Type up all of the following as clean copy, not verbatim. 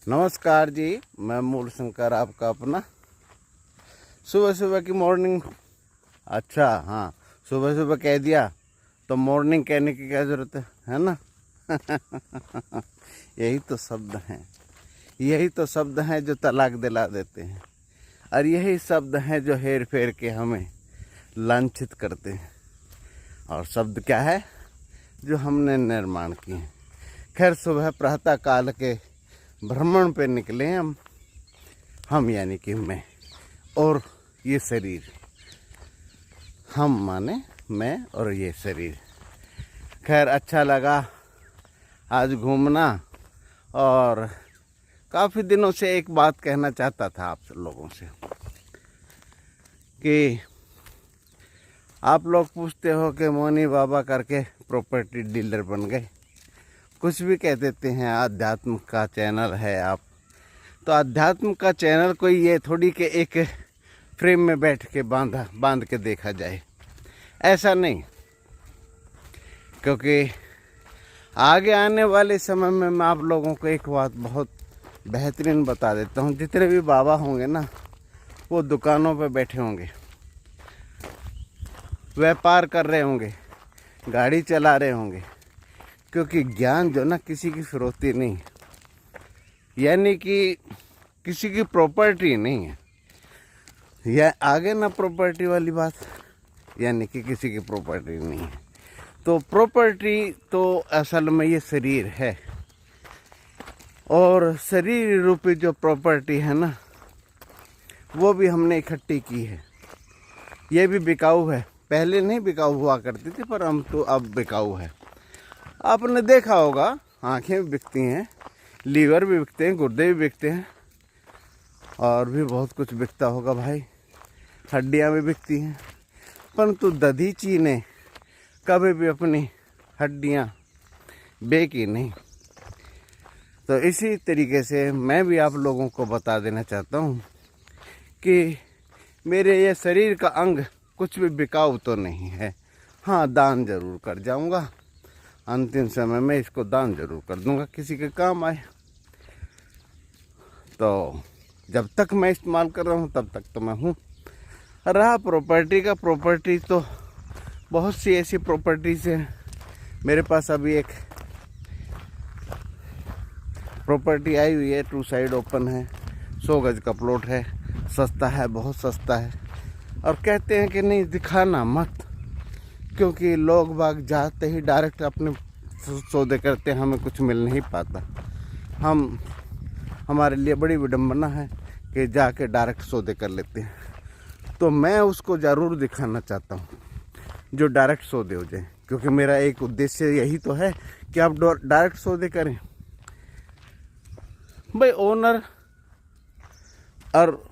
नमस्कार जी, मैं मूल शंकर आपका अपना। सुबह सुबह की मॉर्निंग। अच्छा हाँ, सुबह सुबह कह दिया तो मॉर्निंग कहने की क्या ज़रूरत है ना। यही तो शब्द हैं, यही तो शब्द हैं जो तलाक दिला देते हैं, और यही शब्द हैं जो हेर फेर के हमें लांछित करते हैं। और शब्द क्या है जो हमने निर्माण किए हैं। खैर, सुबह प्रातः काल के भ्रमण पे निकले हम यानी कि मैं और ये शरीर। हम माने मैं और ये शरीर। खैर, अच्छा लगा आज घूमना, और काफ़ी दिनों से एक बात कहना चाहता था आप लोगों से कि आप लोग पूछते हो कि मोनी बाबा करके प्रॉपर्टी डीलर बन गए, कुछ भी कह देते हैं, आध्यात्म का चैनल है आप। तो आध्यात्म का चैनल कोई ये थोड़ी कि एक फ्रेम में बैठ के बांध के देखा जाए, ऐसा नहीं। क्योंकि आगे आने वाले समय में मैं आप लोगों को एक बात बहुत बेहतरीन बता देता हूँ। जितने भी बाबा होंगे ना, वो दुकानों पे बैठे होंगे, व्यापार कर रहे होंगे, गाड़ी चला रहे होंगे, क्योंकि ज्ञान जो ना किसी की फिरौती नहीं, यानी कि किसी की प्रॉपर्टी नहीं है। या आगे ना प्रॉपर्टी वाली बात, यानी कि किसी की प्रॉपर्टी नहीं है। तो प्रॉपर्टी तो असल में ये शरीर है, और शरीर रूपी जो प्रॉपर्टी है ना, वो भी हमने इकट्ठी की है। ये भी बिकाऊ है, पहले नहीं बिकाऊ हुआ करती थी, पर हम तो अब बिकाऊ है। आपने देखा होगा, आँखें भी बिकती हैं, लीवर भी बिकते हैं, गुर्दे भी बिकते हैं, और भी बहुत कुछ बिकता होगा भाई, हड्डियाँ भी बिकती हैं। परंतु दधीची ने कभी भी अपनी हड्डियाँ बेची नहीं। तो इसी तरीके से मैं भी आप लोगों को बता देना चाहता हूँ कि मेरे ये शरीर का अंग कुछ भी बिकाऊ तो नहीं है। हाँ, दान जरूर कर जाऊँगा, अंतिम समय में इसको दान जरूर कर दूंगा, किसी के काम आए। तो जब तक मैं इस्तेमाल कर रहा हूँ तब तक तो मैं हूँ। रहा प्रॉपर्टी का, प्रॉपर्टी तो बहुत सी ऐसी प्रॉपर्टीज हैं मेरे पास। अभी एक प्रॉपर्टी आई हुई है, 2 साइड ओपन है, 100 गज का प्लॉट है, सस्ता है, बहुत सस्ता है। और कहते हैं कि नहीं दिखाना मत, क्योंकि लोग बाग जाते ही डायरेक्ट अपने सौदे करते हैं, हमें कुछ मिल नहीं पाता। हमारे लिए बड़ी विडंबना है कि जाके डायरेक्ट सौदे कर लेते हैं। तो मैं उसको ज़रूर दिखाना चाहता हूँ जो डायरेक्ट सौदे हो जाए, क्योंकि मेरा एक उद्देश्य यही तो है कि आप डायरेक्ट सौदे करें भाई। ओनर और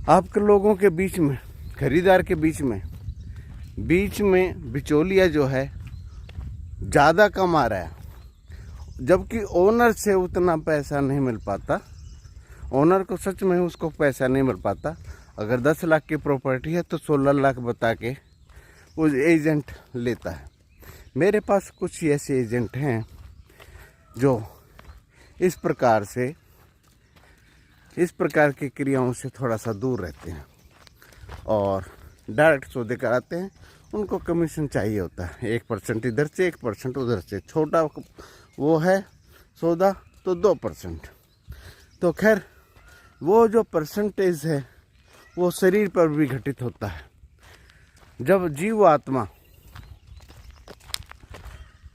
आपके लोगों के बीच में, खरीदार के बीच में बिचौलिया जो है ज़्यादा कमा रहा है, जबकि ओनर से उतना पैसा नहीं मिल पाता। ओनर को सच में उसको पैसा नहीं मिल पाता। अगर 10 लाख की प्रॉपर्टी है तो 16 लाख बता के वो एजेंट लेता है। मेरे पास कुछ ऐसे एजेंट हैं जो इस प्रकार की क्रियाओं से थोड़ा सा दूर रहते हैं और डायरेक्ट सौदे कराते हैं। उनको कमीशन चाहिए होता है, 1% इधर से 1% उधर से, छोटा वो है सौदा तो 2%। तो खैर, वो जो परसेंटेज है वो शरीर पर भी घटित होता है। जब जीव आत्मा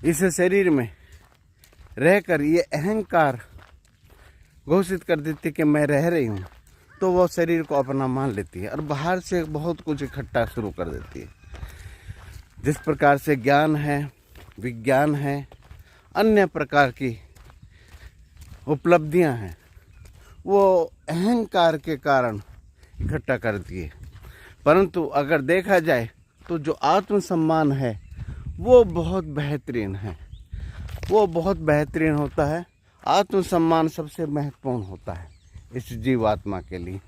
इस शरीर में रहकर ये अहंकार घोषित कर देती कि मैं रह रही हूँ, तो वो शरीर को अपना मान लेती है और बाहर से बहुत कुछ इकट्ठा शुरू कर देती है। जिस प्रकार से ज्ञान है, विज्ञान है, अन्य प्रकार की उपलब्धियां हैं, वो अहंकार के कारण इकट्ठा करती है। परंतु अगर देखा जाए तो जो आत्मसम्मान है वो बहुत बेहतरीन है, वो बहुत बेहतरीन होता है। आत्मसम्मान सबसे महत्वपूर्ण होता है इस जीवात्मा के लिए।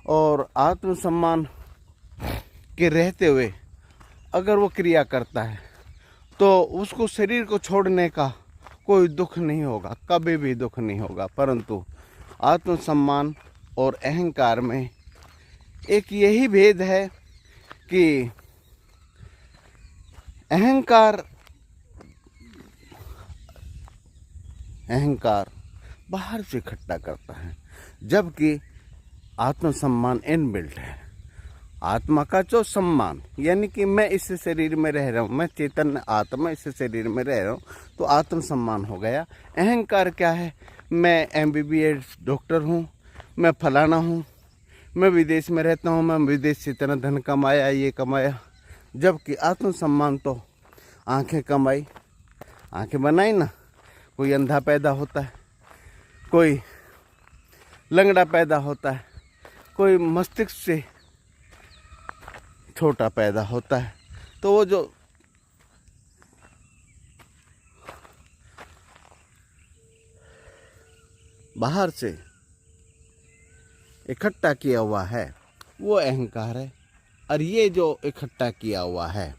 और आत्मसम्मान के रहते हुए अगर वो क्रिया करता है तो उसको शरीर को छोड़ने का कोई दुख नहीं होगा, कभी भी दुख नहीं होगा। परंतु आत्मसम्मान और अहंकार में एक यही भेद है कि अहंकार बाहर से इकट्ठा करता है, जबकि आत्मसम्मान इनबिल्ट है। आत्मा का जो सम्मान, यानी कि मैं इस शरीर में रह रहा हूँ, मैं चैतन्य आत्मा इस शरीर में रह रहा हूँ, तो आत्मसम्मान हो गया। अहंकार क्या है? मैं MBBS डॉक्टर हूँ, मैं फलाना हूँ, मैं विदेश में रहता हूँ, मैं विदेश से इतना धन कमाया, ये कमाया। जबकि आत्मसम्मान तो आंखें कमाई, आंखें बनाई ना। कोई अंधा पैदा होता है, कोई लंगड़ा पैदा होता है, कोई मस्तिष्क से छोटा पैदा होता है। तो वो जो बाहर से इकट्ठा किया हुआ है वो अहंकार है, और ये जो इकट्ठा किया हुआ है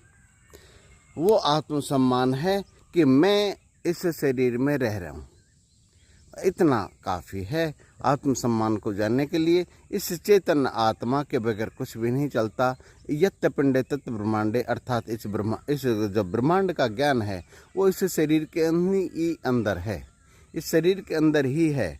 वो आत्मसम्मान है कि मैं इस शरीर में रह रहा हूँ। इतना काफ़ी है आत्मसम्मान को जानने के लिए। इस चेतन आत्मा के बगैर कुछ भी नहीं चलता। यत् पिंडे तत् ब्रह्मांडे, अर्थात इस जो ब्रह्मांड का ज्ञान है वो इस शरीर के ही अंदर है, इस शरीर के अंदर ही है,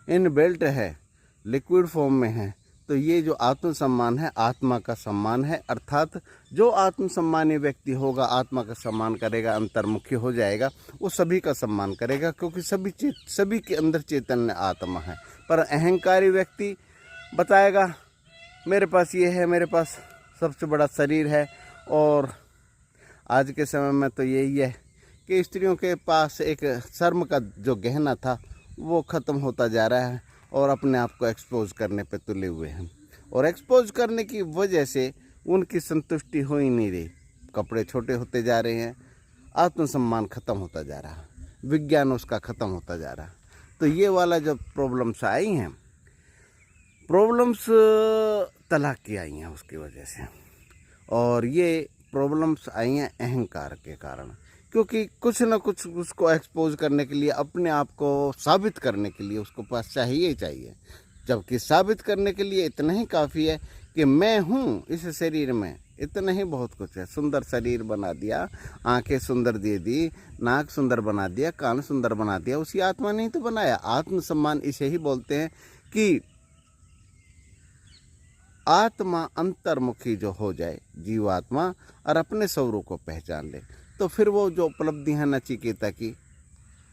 इन बेल्ट है, लिक्विड फॉर्म में है। तो ये जो आत्मसम्मान है आत्मा का सम्मान है, अर्थात जो आत्मसम्मानी व्यक्ति होगा, आत्मा का सम्मान करेगा, अंतर्मुखी हो जाएगा, वो सभी का सम्मान करेगा, क्योंकि सभी के अंदर चैतन्य आत्मा है। पर अहंकारी व्यक्ति बताएगा मेरे पास ये है, मेरे पास सबसे बड़ा शरीर है। और आज के समय में तो यही है कि स्त्रियों के पास एक शर्म का जो गहना था वो ख़त्म होता जा रहा है, और अपने आप को एक्सपोज करने पे तुले हुए हैं। और एक्सपोज करने की वजह से उनकी संतुष्टि हो ही नहीं रही। कपड़े छोटे होते जा रहे हैं, आत्मसम्मान ख़त्म होता जा रहा, विज्ञान उसका ख़त्म होता जा रहा। तो ये वाला जब प्रॉब्लम्स आई हैं, प्रॉब्लम्स तलाक की आई हैं उसकी वजह से, और ये प्रॉब्लम्स आई हैं अहंकार के कारण। क्योंकि कुछ ना कुछ उसको एक्सपोज करने के लिए, अपने आप को साबित करने के लिए उसको पास चाहिए ही चाहिए। जबकि साबित करने के लिए इतना ही काफ़ी है कि मैं हूँ इस शरीर में, इतना ही बहुत कुछ है। सुंदर शरीर बना दिया, आंखें सुंदर दे दी, नाक सुंदर बना दिया, कान सुंदर बना दिया, उसी आत्मा ने ही तो बनाया। आत्मसम्मान इसे ही बोलते हैं कि आत्मा अंतर्मुखी जो हो जाए, जीवात्मा, और अपने स्वरूप को पहचान ले, तो फिर वो जो उपलब्धियां नचिकेता की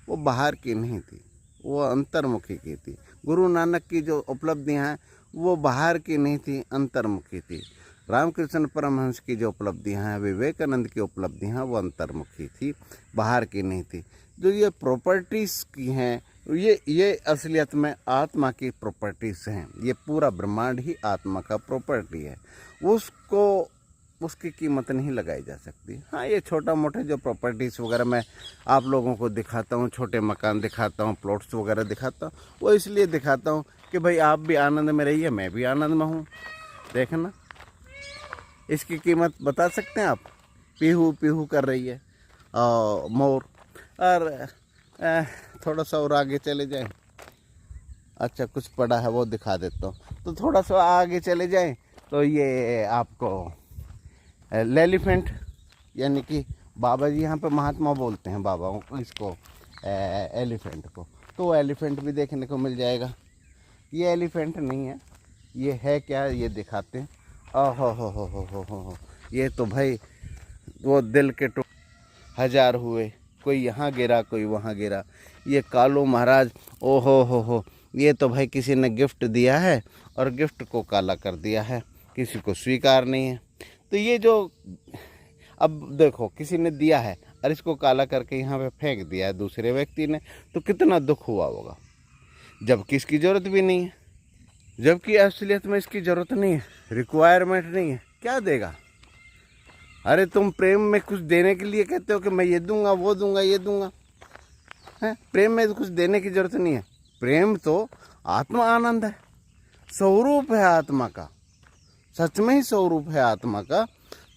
वो बाहर की नहीं थी, वो अंतर्मुखी की थी। गुरु नानक की जो उपलब्धियां हैं वो बाहर की नहीं थी, अंतर्मुखी थी। रामकृष्ण परमहंस की जो उपलब्धियां हैं, विवेकानंद की उपलब्धियां हैं, वो अंतर्मुखी थी, बाहर की नहीं थी। जो ये प्रॉपर्टीज़ की हैं, ये असलियत में आत्मा की प्रॉपर्टीज़ हैं। ये पूरा ब्रह्मांड ही आत्मा का प्रॉपर्टी है, उसको उसकी कीमत नहीं लगाई जा सकती। हाँ, ये छोटा मोटा जो प्रॉपर्टीज़ वगैरह मैं आप लोगों को दिखाता हूँ, छोटे मकान दिखाता हूँ, प्लॉट्स वगैरह दिखाता हूँ, वो इसलिए दिखाता हूँ कि भाई आप भी आनंद में रहिए, मैं भी आनंद में हूँ। देखना, इसकी कीमत बता सकते हैं आप? पीहू पीहू कर रही है मोर। और थोड़ा सा और आगे चले जाएं, अच्छा कुछ पड़ा है वो दिखा देता हूँ। तो थोड़ा सा आगे चले जाएं तो ये आपको एलिफेंट, यानी कि बाबा जी यहाँ पे महात्मा बोलते हैं बाबाओं को, इसको एलिफेंट को, तो एलिफेंट भी देखने को मिल जाएगा। ये एलिफेंट नहीं है, ये है क्या, ये दिखाते हैं। हो, ये तो भाई वो दिल के टुकड़े हजार हुए, कोई यहाँ गिरा, कोई वहाँ गिरा। ये कालो महाराज, हो, ये तो भाई किसी ने गिफ्ट दिया है और गिफ्ट को काला कर दिया है, किसी को स्वीकार नहीं है। तो ये जो अब देखो, किसी ने दिया है और इसको काला करके यहाँ पे फेंक दिया है दूसरे व्यक्ति ने, तो कितना दुख हुआ होगा, जबकि इसकी ज़रूरत भी नहीं है, जबकि असलियत में इसकी ज़रूरत नहीं है, रिक्वायरमेंट नहीं है। क्या देगा? अरे तुम प्रेम में कुछ देने के लिए कहते हो कि मैं ये दूंगा, वो दूंगा, ये दूंगा, है? प्रेम में कुछ देने की ज़रूरत नहीं है। प्रेम तो आत्मा आनंद है, स्वरूप है आत्मा का, सच में ही स्वरूप है आत्मा का।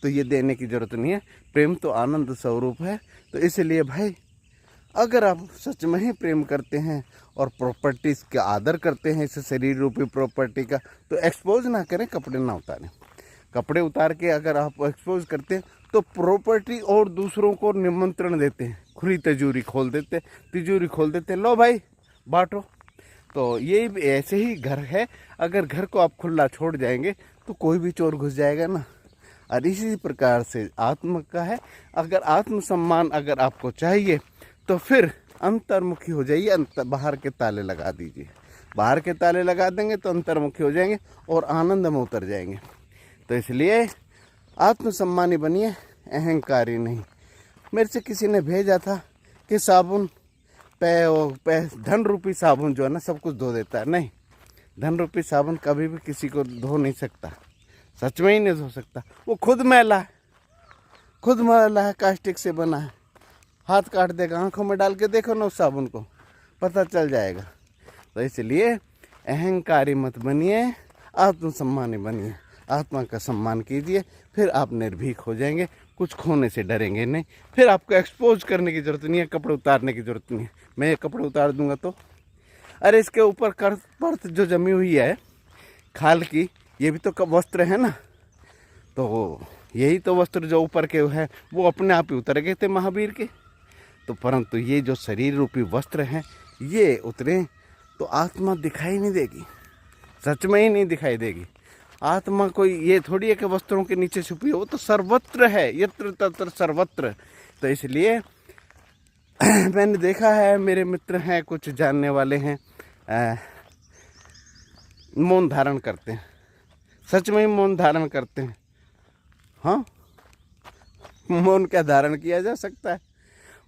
तो ये देने की ज़रूरत नहीं है, प्रेम तो आनंद स्वरूप है। तो इसलिए भाई अगर आप सच में ही प्रेम करते हैं और प्रॉपर्टीज़ का आदर करते हैं, इस शरीर रूपी प्रॉपर्टी का, तो एक्सपोज ना करें, कपड़े ना उतारें। कपड़े उतार के अगर आप एक्सपोज करते हैं तो प्रॉपर्टी और दूसरों को निमंत्रण देते हैं, खुली तिजोरी खोल देते, लो भाई बांटो। तो ये भी ऐसे ही घर है, अगर घर को आप खुला छोड़ जाएंगे तो कोई भी चोर घुस जाएगा ना। और इसी प्रकार से आत्मा का है, अगर आत्मसम्मान अगर आपको चाहिए तो फिर अंतर्मुखी हो जाइए, बाहर के ताले लगा दीजिए। बाहर के ताले लगा देंगे तो अंतर्मुखी हो जाएंगे और आनंद में उतर जाएंगे। तो इसलिए आत्मसम्मानी बनिए, अहंकारी नहीं। मेरे से किसी ने भेजा था कि साबुन धन रूपी साबुन जो है ना सब कुछ धो देता है। नहीं, धन रूपी साबुन कभी भी किसी को धो नहीं सकता, सच में ही नहीं धो सकता। वो खुद मैला है, कास्टिक से बना है, हाथ काट देगा। आंखों में डाल के देखो ना उस साबुन को, पता चल जाएगा। तो इसलिए अहंकारी मत बनिए, आत्मसम्मानी बनिए, आत्मा का सम्मान कीजिए, फिर आप निर्भीक हो जाएंगे, कुछ खोने से डरेंगे नहीं। फिर आपको एक्सपोज करने की ज़रूरत नहीं है, कपड़े उतारने की ज़रूरत नहीं है। मैं ये कपड़े उतार दूंगा तो अरे इसके ऊपर परत जो जमी हुई है खाल की, ये भी तो वस्त्र है ना। तो यही तो वस्त्र जो ऊपर के है वो अपने आप ही उतर गए थे महावीर के। तो परंतु ये जो शरीर रूपी वस्त्र हैं ये उतरे तो आत्मा दिखाई नहीं देगी, सच में ही नहीं दिखाई देगी। आत्मा कोई ये थोड़ी है कि वस्त्रों के नीचे छुपी हो, वो तो सर्वत्र है, यत्र तत्र सर्वत्र। तो इसलिए मैंने देखा है, मेरे मित्र हैं, कुछ जानने वाले हैं, मौन धारण करते हैं, सच में ही मौन धारण करते हैं। हाँ, मौन क्या धारण किया जा सकता है?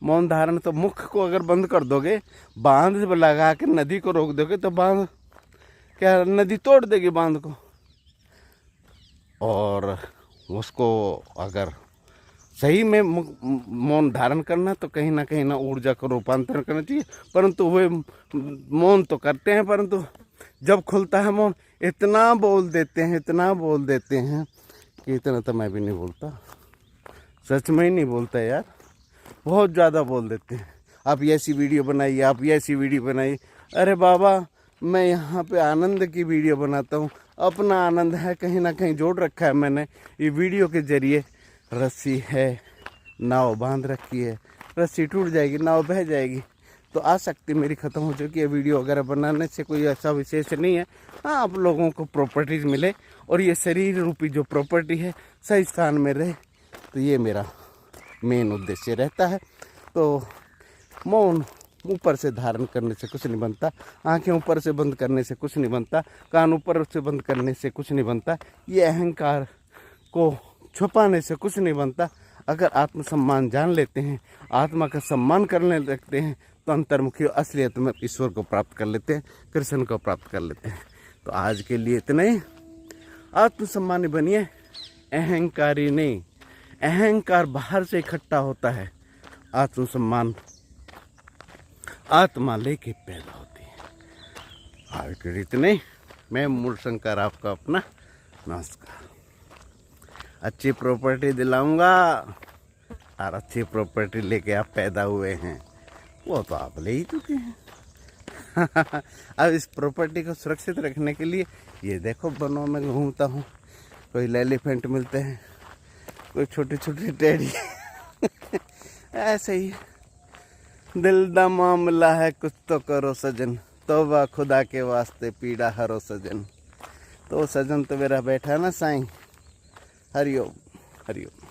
मौन धारण तो मुख को अगर बंद कर दोगे, बांध लगा के नदी को रोक दोगे तो बांध क्या नदी तोड़ देगी बांध को। और उसको अगर सही में मौन धारण करना तो कहीं ना ऊर्जा को रूपांतरण करना चाहिए। परंतु वे मौन तो करते हैं, परंतु जब खुलता है मौन इतना बोल देते हैं कि इतना तो मैं भी नहीं बोलता, सच में ही नहीं बोलता यार, बहुत ज़्यादा बोल देते हैं। आप ये ऐसी वीडियो बनाइए, आप ये ऐसी वीडियो बनाइए। अरे बाबा, मैं यहाँ पे आनंद की वीडियो बनाता हूँ, अपना आनंद है कहीं ना कहीं जोड़ रखा है मैंने ये वीडियो के जरिए। रस्सी है, नाव बांध रखी है, रस्सी टूट जाएगी, नाव बह जाएगी, तो आसक्ति मेरी ख़त्म हो चुकी है। वीडियो वगैरह बनाने से कोई ऐसा विशेष नहीं है। हाँ, आप लोगों को प्रॉपर्टीज़ मिले और ये शरीर रूपी जो प्रॉपर्टी है सही स्थान में रहे, तो ये मेरा मेन उद्देश्य रहता है। तो मौन ऊपर से धारण करने से कुछ नहीं बनता, आंखें ऊपर से बंद करने से कुछ नहीं बनता, कान ऊपर से बंद करने से कुछ नहीं बनता, ये अहंकार को छुपाने से कुछ नहीं बनता। अगर आत्मसम्मान जान लेते हैं, आत्मा का सम्मान करने लगते हैं, तो अंतर्मुखी असलियत में ईश्वर को प्राप्त कर लेते हैं, कृष्ण को प्राप्त कर लेते हैं। तो आज के लिए इतना ही। आत्मसम्मानी बनिए, अहंकारी नहीं। अहंकार बाहर से इकट्ठा होता है, आत्मसम्मान आत्मा लेके पैदा होती है। आज के लिए इतना ही। मैं मूलशंकर आपका अपना नमस्कार। अच्छी प्रॉपर्टी दिलाऊंगा और अच्छी प्रॉपर्टी लेके आप पैदा हुए हैं, वो तो आप ले ही चुके हैं। अब इस प्रॉपर्टी को सुरक्षित रखने के लिए ये देखो वनों में घूमता हूँ, कोई एलिफेंट मिलते हैं, कोई छोटे छोटे टेडी ऐसे ही। दिल दा मामला है, कुछ तो करो सजन, तौबा खुदा के वास्ते पीड़ा हरो सजन। तो सजन तो मेरा बैठा ना साईं। हरिओम हरिओम।